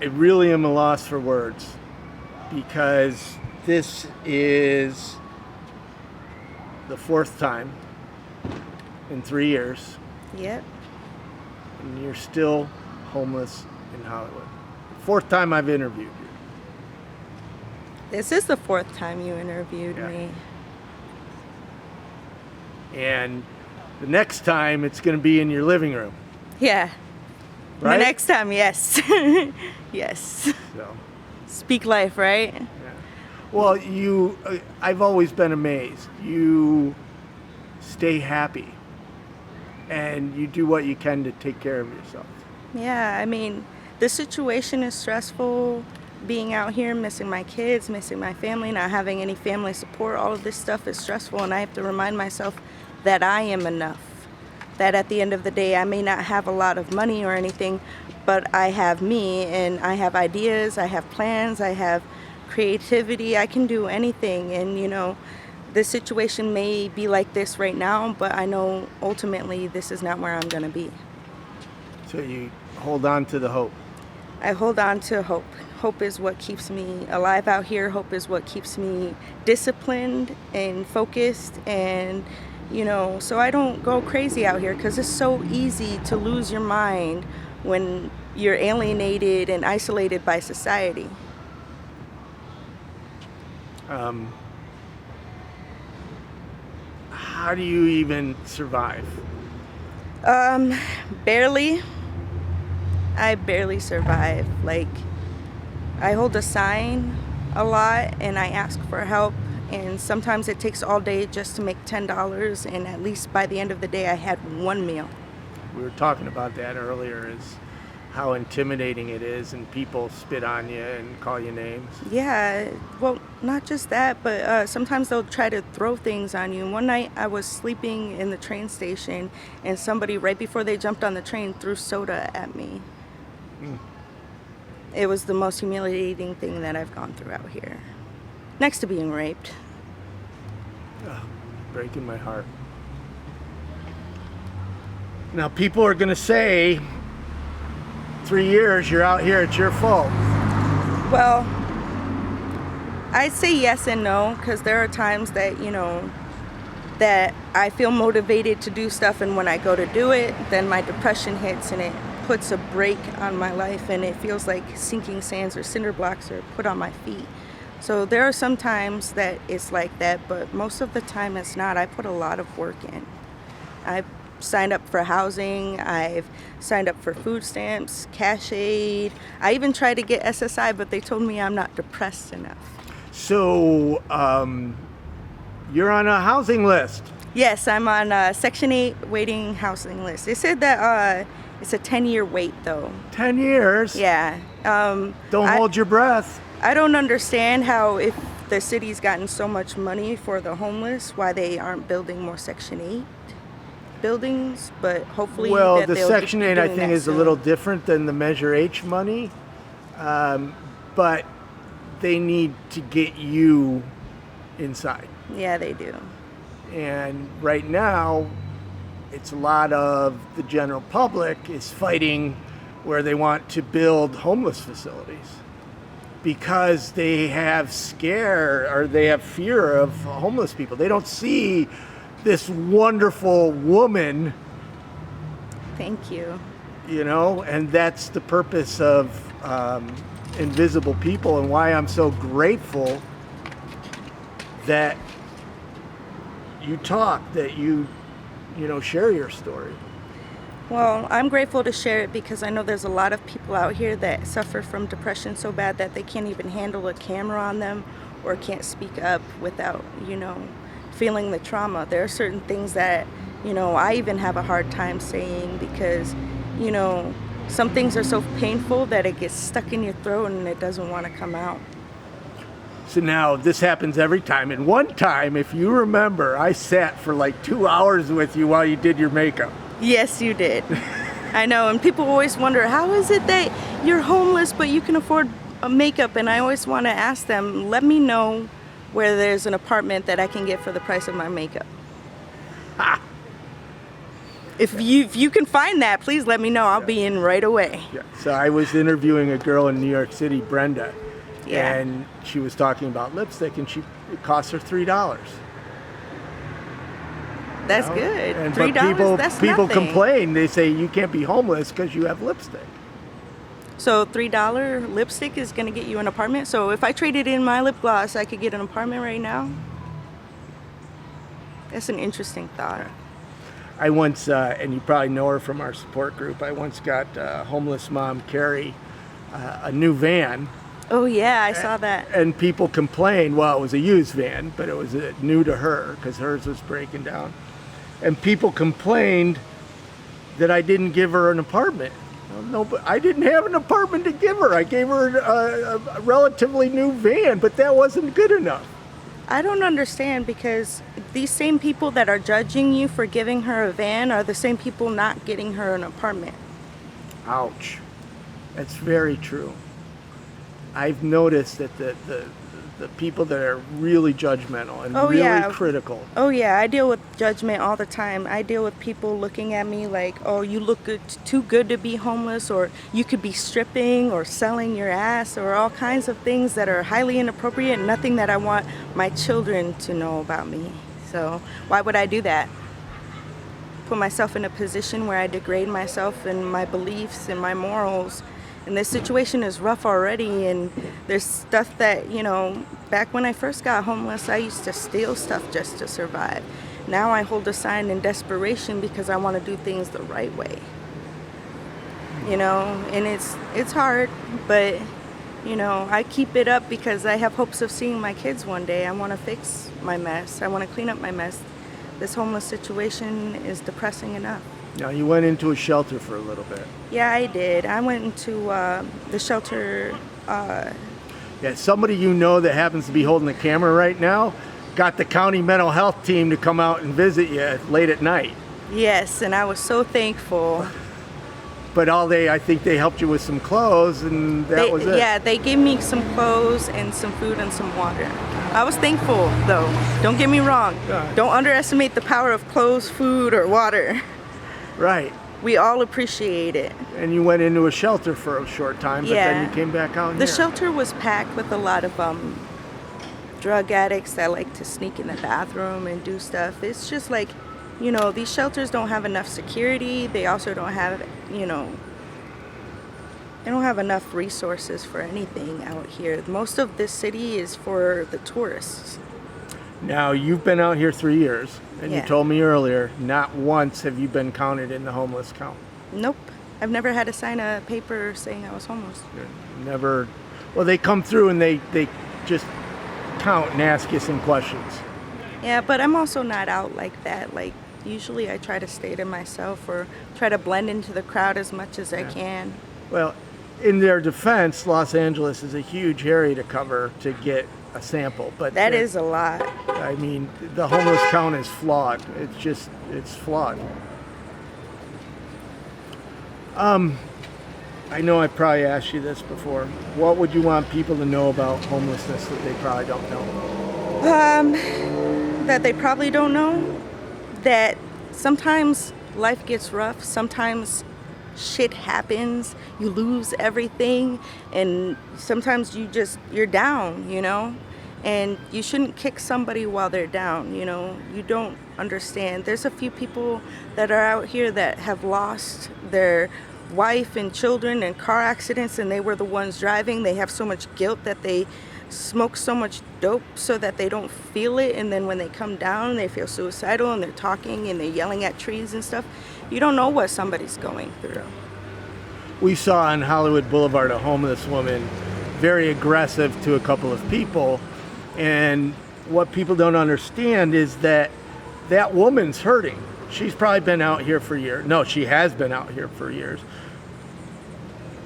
I really am a loss for words because this is the fourth time in 3 years, Yep. and you're still homeless in Hollywood. Fourth time I've interviewed you. This is the fourth time you interviewed Yeah. me. And the next time it's going to be in your living room, Yeah. right? The next time, yes. Yes. So, Speak life, right? yeah. Well, I've always been amazed. You stay happy and you do what you can to take care of yourself. Yeah, I mean, the situation is stressful. Being out here, missing my kids, missing my family, not having any family support, all of this stuff is stressful, and I have to remind myself that I am enough. That at the end of the day, I may not have a lot of money or anything, but I have me, and I have ideas, I have plans, I have creativity, I can do anything. And this situation may be like this right now, but I know ultimately this is not where I'm going to be. So you hold on to the hope. I hold on to hope. Hope is what keeps me alive out here. Hope is what keeps me disciplined and focused, and so I don't go crazy out here, because it's so easy to lose your mind when you're alienated and isolated by society. How do you even survive? Barely. I barely survive. Like, I hold a sign a lot and I ask for help, and sometimes it takes all day just to make $10, and at least by the end of the day I had one meal. We were talking about that earlier, is how intimidating it is, and people spit on you and call you names. Yeah, well, not just that, but sometimes they'll try to throw things on you. One night I was sleeping in the train station, and somebody, right before they jumped on the train, threw soda at me. It was the most humiliating thing that I've gone through out here, next to being raped. Ugh, breaking my heart. Now, people are going to say, 3 years, you're out here, it's your fault. Well, I say yes and no, because there are times that, that I feel motivated to do stuff, and when I go to do it, then my depression hits and it puts a brake on my life, and it feels like sinking sands or cinder blocks are put on my feet. So there are some times that it's like that, but most of the time it's not. I put a lot of work in. I've signed up for housing, I've signed up for food stamps, cash aid. I even tried to get SSI, but they told me I'm not depressed enough. So, you're on a housing list. Yes, I'm on Section 8 waiting housing list. They said that it's a 10-year wait, though. 10 years? Yeah. Don't hold your breath. I don't understand how, if the city's gotten so much money for the homeless, why they aren't building more Section 8 buildings, but hopefully Well, that the they'll Section be 8, I doing think, that is a soon. little different than the Measure H money, but they need to get you inside. Yeah, they do. And right now, it's a lot of the general public is fighting where they want to build homeless facilities because they have they have fear of homeless people. They don't see this wonderful woman, Thank you. and that's the purpose of Invisible People, and why I'm so grateful that you talk, that you share your story. Well, I'm grateful to share it because I know there's a lot of people out here that suffer from depression so bad that they can't even handle a camera on them or can't speak up without, feeling the trauma. There are certain things that, I even have a hard time saying because, some things are so painful that it gets stuck in your throat and it doesn't want to come out. So now this happens every time. And one time, if you remember, I sat for like 2 hours with you while you did your makeup. Yes, you did. I know, and people always wonder, how is it that you're homeless but you can afford a makeup? And I always want to ask them, let me know where there's an apartment that I can get for the price of my makeup. If you can find that, please let me know. I'll be in right away. Yeah. So I was interviewing a girl in New York City, Brenda, Yeah. and she was talking about lipstick, and it cost her $3. That's good. And $3, that's people nothing. complain. They say you can't be homeless because you have lipstick. So $3 lipstick is gonna get you an apartment. So if I traded in my lip gloss, I could get an apartment right now. That's an interesting thought. I once, and you probably know her from our support group, I once got homeless mom Carrie a new van. Oh yeah, I saw that. And people complained, well, it was a used van, but it was new to her because hers was breaking down. And people complained that I didn't give her an apartment. Well, no, but I didn't have an apartment to give her. I gave her a relatively new van, but that wasn't good enough. I don't understand, because these same people that are judging you for giving her a van are the same people not getting her an apartment. Ouch. That's very true. I've noticed that the people that are really judgmental and really critical. Oh yeah, I deal with judgment all the time. I deal with people looking at me like, oh, you look good, too good to be homeless, or you could be stripping or selling your ass, or all kinds of things that are highly inappropriate, nothing that I want my children to know about me. So why would I do that? Put myself in a position where I degrade myself and my beliefs and my morals. And this situation is rough already, and there's stuff that, back when I first got homeless, I used to steal stuff just to survive. Now I hold a sign in desperation because I want to do things the right way. And it's hard, but, I keep it up because I have hopes of seeing my kids one day. I want to fix my mess. I want to clean up my mess. This homeless situation is depressing enough. Now, you went into a shelter for a little bit. Yeah, I did. I went into the shelter. Yeah, somebody that happens to be holding the camera right now got the county mental health team to come out and visit you late at night. Yes, and I was so thankful. But I think they helped you with some clothes, and that was it. Yeah, they gave me some clothes and some food and some water. I was thankful, though. Don't get me wrong. Yeah. Don't underestimate the power of clothes, food, or water. Right. We all appreciate it. And you went into a shelter for a short time, but then you came back out here. The shelter was packed with a lot of drug addicts that like to sneak in the bathroom and do stuff. It's just like, these shelters don't have enough security. They also don't have, they don't have enough resources for anything out here. Most of this city is for the tourists. Now, you've been out here 3 years, and you told me earlier, not once have you been counted in the homeless count. Nope. I've never had to sign a paper saying I was homeless. Never. Well, they come through and they just count and ask you some questions. Yeah, but I'm also not out like that. Like, usually I try to stay to myself or try to blend into the crowd as much as I can. Well, in their defense, Los Angeles is a huge area to cover to get a sample, but that is a lot. I mean, the homeless count is flawed. It's flawed. I know I probably asked you this before. What would you want people to know about homelessness that they probably don't know? That they probably don't know that sometimes life gets rough. Sometimes shit happens. You lose everything, and sometimes you're down, and you shouldn't kick somebody while they're down. You don't understand. There's a few people that are out here that have lost their wife and children in car accidents, and they were the ones driving. They have so much guilt that they smoke so much dope so that they don't feel it, and then when they come down they feel suicidal, and they're talking and they're yelling at trees and stuff. You don't know what somebody's going through. We saw on Hollywood Boulevard a homeless woman very aggressive to a couple of people, and what people don't understand is that woman's hurting. She's probably been out here for years. No, she has been out here for years.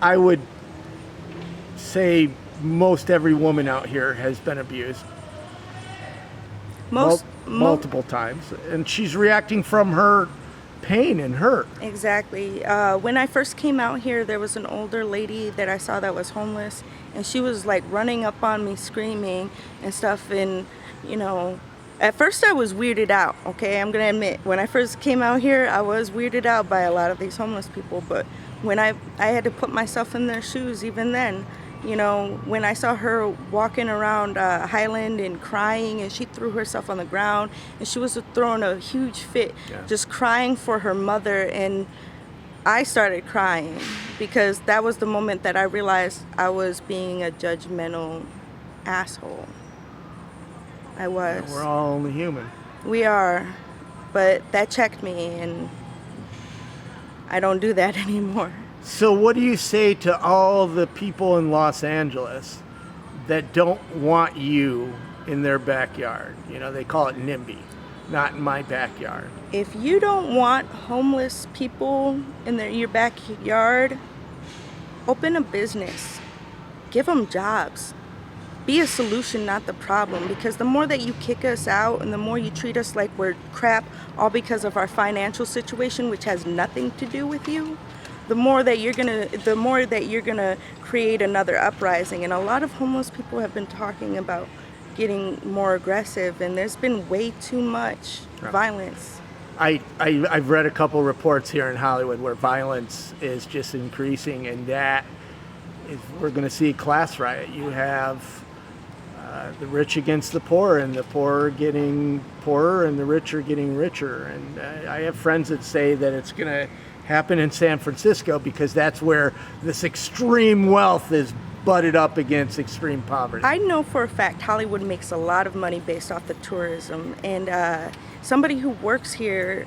I would say most every woman out here has been abused. Multiple times. And she's reacting from her pain and hurt. Exactly. When I first came out here, there was an older lady that I saw that was homeless, and she was like running up on me screaming and stuff, and At first I was weirded out, okay? I'm gonna admit, when I first came out here, I was weirded out by a lot of these homeless people, but when I had to put myself in their shoes even then. You know, when I saw her walking around Highland and crying, and she threw herself on the ground, and she was throwing a huge fit, just crying for her mother, and I started crying because that was the moment that I realized I was being a judgmental asshole. I was. Yeah, we're all only human. We are, but that checked me, and I don't do that anymore. So what do you say to all the people in Los Angeles that don't want you in their backyard? You know, they call it NIMBY, not in my backyard. If you don't want homeless people in your backyard, open a business. Give them jobs. Be a solution, not the problem, because the more that you kick us out and the more you treat us like we're crap, all because of our financial situation, which has nothing to do with you, the more that you're gonna create another uprising. And a lot of homeless people have been talking about getting more aggressive, and there's been way too much violence. I've read a couple reports here in Hollywood where violence is just increasing, and that is, we're going to see a class riot. You have the rich against the poor, and the poor are getting poorer, and the rich are getting richer. And I have friends that say that it's going to happen in San Francisco because that's where this extreme wealth is butted up against extreme poverty. I know for a fact Hollywood makes a lot of money based off the tourism, and somebody who works here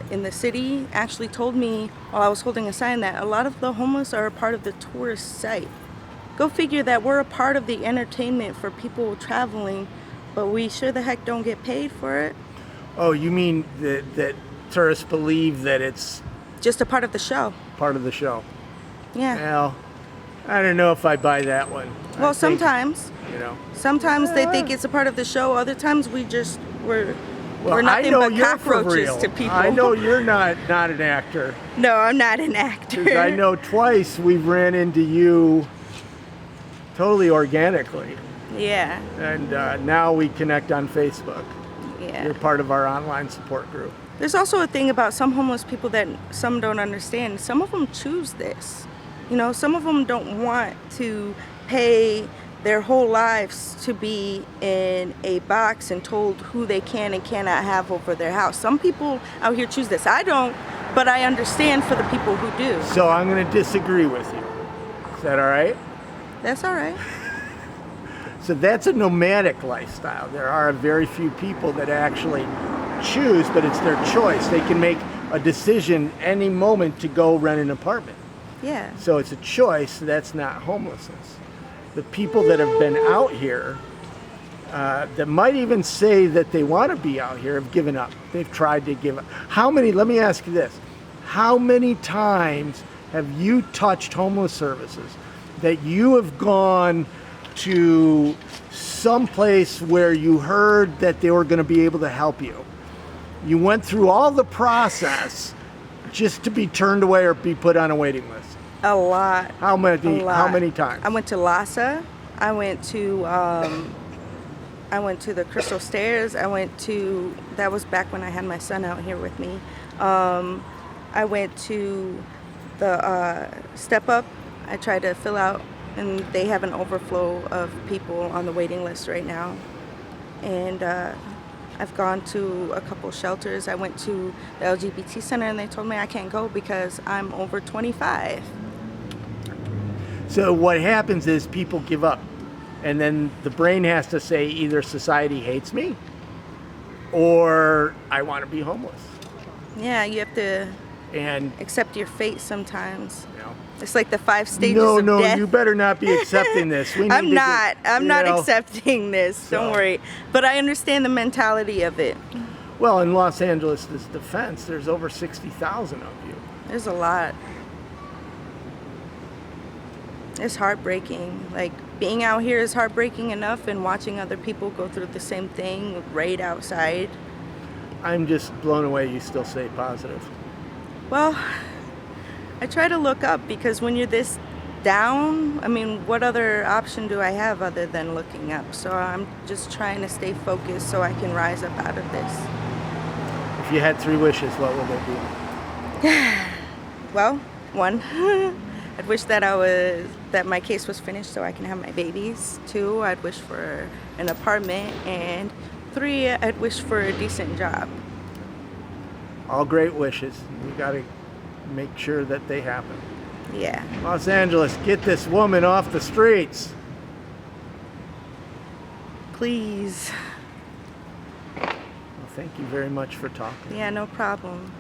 in the city actually told me while I was holding a sign that a lot of the homeless are a part of the tourist site. Go figure that we're a part of the entertainment for people traveling, but we sure the heck don't get paid for it. Oh, you mean that tourists believe that it's just a part of the show? Part of the show. Yeah. Well, I don't know if I buy that one. Well, sometimes. You know. Sometimes they think it's a part of the show. Other times we're nothing but cockroaches to people. I know you're not an actor. No, I'm not an actor. 'Cause I know twice we've ran into you totally organically. Yeah. And now we connect on Facebook. Yeah. You're part of our online support group. There's also a thing about some homeless people that some don't understand. Some of them choose this. You know, some of them don't want to pay their whole lives to be in a box and told who they can and cannot have over their house. Some people out here choose this. I don't, but I understand for the people who do. So I'm going to disagree with you. Is that all right? That's all right. So that's a nomadic lifestyle. There are very few people that actually choose, but it's their choice. They can make a decision any moment to go rent an apartment. Yeah. So it's a choice. That's not homelessness. The people that have been out here, that might even say that they want to be out here, have given up. They've tried to give up. Let me ask you this. How many times have you touched homeless services that you have gone to some place where you heard that they were going to be able to help you? You went through all the process just to be turned away or be put on a waiting list. A lot. How many? A lot. How many times? I went to Lhasa. I went to the Crystal Stairs. That was back when I had my son out here with me. I went to the Step Up. I tried to fill out, and they have an overflow of people on the waiting list right now. And I've gone to a couple shelters. I went to the LGBT center, and they told me I can't go because I'm over 25. So what happens is people give up, and then the brain has to say either society hates me or I want to be homeless. Yeah, you have to accept your fate sometimes. You know, it's like the 5 stages of death. No, you better not be accepting this. I'm not accepting this. Don't worry. But I understand the mentality of it. Well, in Los Angeles' defense, there's over 60,000 of you. There's a lot. It's heartbreaking. Like, being out here is heartbreaking enough, and watching other people go through the same thing right outside. I'm just blown away you still stay positive. Well, I try to look up, because when you're this down, I mean, what other option do I have other than looking up? So I'm just trying to stay focused so I can rise up out of this. If you had 3 wishes, what would they be? Well, 1, I'd wish that my case was finished so I can have my babies. 2, I'd wish for an apartment. And 3, I'd wish for a decent job. All great wishes. We got to make sure that they happen. Yeah. Los Angeles, get this woman off the streets. Please. Well, thank you very much for talking. Yeah, no problem.